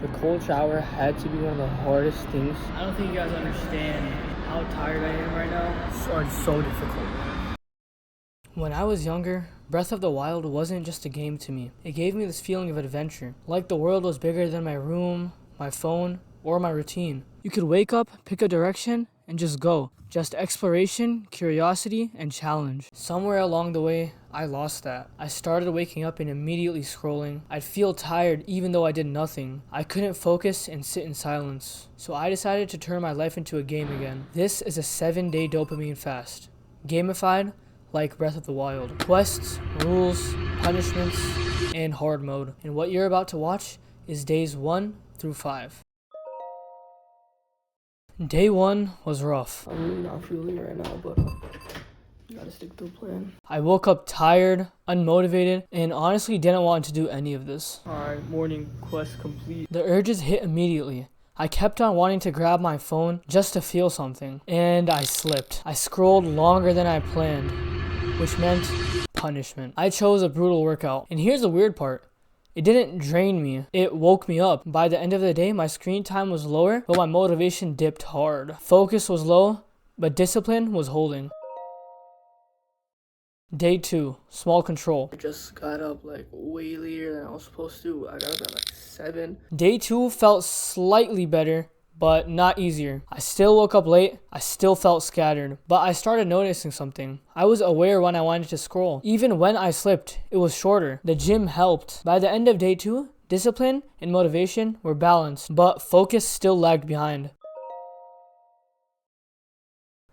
The cold shower had to be one of the hardest things. I don't think you guys understand how tired I am right now. It's so difficult. When I was younger, Breath of the Wild wasn't just a game to me. It gave me this feeling of adventure. Like the world was bigger than my room, my phone, or my routine. You could wake up, pick a direction, and just go. Just exploration, curiosity, and challenge. Somewhere along the way, I lost that. I started waking up and immediately scrolling. I'd feel tired even though I did nothing. I couldn't focus and sit in silence. So I decided to turn my life into a game again. This is a 7-day dopamine fast. Gamified, like Breath of the Wild. Quests, rules, punishments, and hard mode. And what you're about to watch is days 1 through 5. Day 1 was rough. I'm really not feeling it right now, but you gotta stick to the plan. I woke up tired, unmotivated, and honestly didn't want to do any of this. Alright, morning quest complete. The urges hit immediately. I kept on wanting to grab my phone just to feel something, and I slipped. I scrolled longer than I planned, which meant punishment. I chose a brutal workout, and here's the weird part. It didn't drain me, it woke me up. By the end of the day, my screen time was lower, but my motivation dipped hard. Focus was low, but discipline was holding. Day 2, small control. I just got up like way later than I was supposed to. I got up at like 7. Day 2 felt slightly better, but not easier. I still woke up late, I still felt scattered, but I started noticing something. I was aware when I wanted to scroll. Even when I slipped, it was shorter. The gym helped. By the end of day 2, discipline and motivation were balanced, but focus still lagged behind.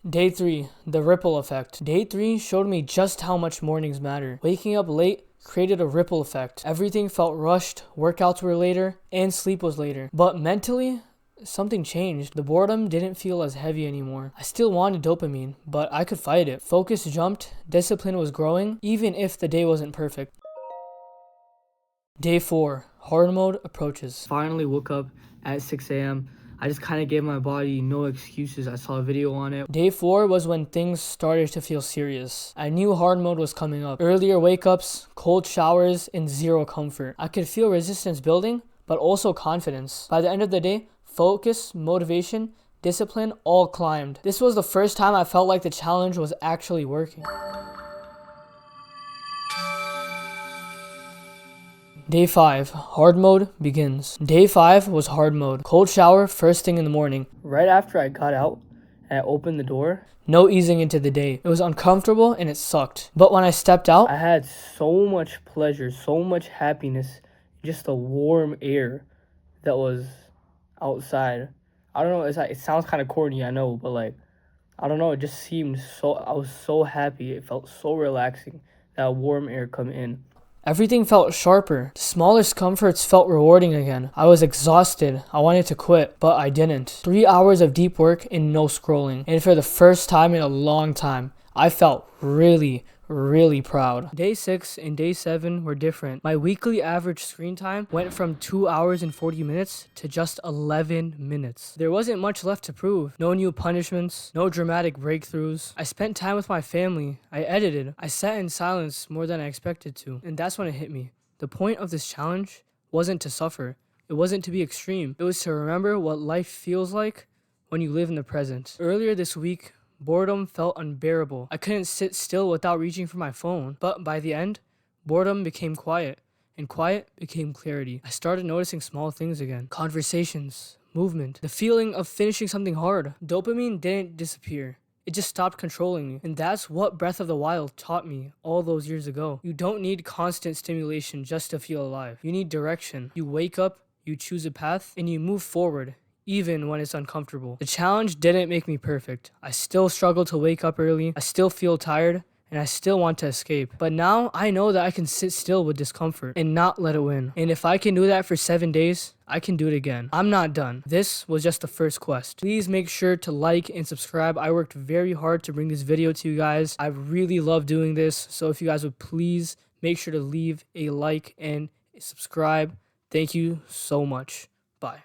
Day 3, the ripple effect. Day 3 showed me just how much mornings matter. Waking up late created a ripple effect. Everything felt rushed, workouts were later, and sleep was later. But mentally, something changed. The boredom didn't feel as heavy anymore. I still wanted dopamine, but I could fight it. Focus jumped, discipline was growing, even if the day wasn't perfect. Day 4, hard mode approaches. Finally woke up at 6 a.m. I just kind of gave my body no excuses. I saw a video on it. Day 4 was when things started to feel serious. I knew hard mode was coming up. Earlier wake-ups, cold showers, and zero comfort. I could feel resistance building, but also confidence. By the end of the day, focus, motivation, discipline all climbed. This was the first time I felt like the challenge was actually working. Day 5, hard mode begins. Day 5 was hard mode. Cold shower first thing in the morning. Right after I got out and I opened the door, no easing into the day. It was uncomfortable and it sucked. But when I stepped out, I had so much pleasure, so much happiness, just the warm air that was outside. I don't know, it sounds kind of corny, I know, but like, I don't know, it just seemed so, I was so happy. It felt so relaxing, that warm air come in. Everything felt sharper. The smallest comforts felt rewarding again. I was exhausted. I wanted to quit, but I didn't. 3 hours of deep work and no scrolling. And for the first time in a long time, I felt really proud. Day 6 and day 7 were different. My weekly average screen time went from 2 hours and 40 minutes to just 11 minutes. There wasn't much left to prove. No new punishments, no dramatic breakthroughs. I spent time with my family. I edited. I sat in silence more than I expected to. And that's when it hit me. The point of this challenge wasn't to suffer. It wasn't to be extreme. It was to remember what life feels like when you live in the present. Earlier this week, boredom felt unbearable. I couldn't sit still without reaching for my phone. But by the end, boredom became quiet, and quiet became clarity. I started noticing small things again. Conversations, movement, the feeling of finishing something hard. Dopamine didn't disappear. It just stopped controlling me. And that's what Breath of the Wild taught me all those years ago. You don't need constant stimulation just to feel alive. You need direction. You wake up, you choose a path, and you move forward, even when it's uncomfortable. The challenge didn't make me perfect. I still struggle to wake up early. I still feel tired, and I still want to escape. But now I know that I can sit still with discomfort and not let it win. And if I can do that for 7 days, I can do it again. I'm not done. This was just the first quest. Please make sure to like and subscribe. I worked very hard to bring this video to you guys. I really love doing this. So if you guys would please make sure to leave a like and subscribe. Thank you so much. Bye.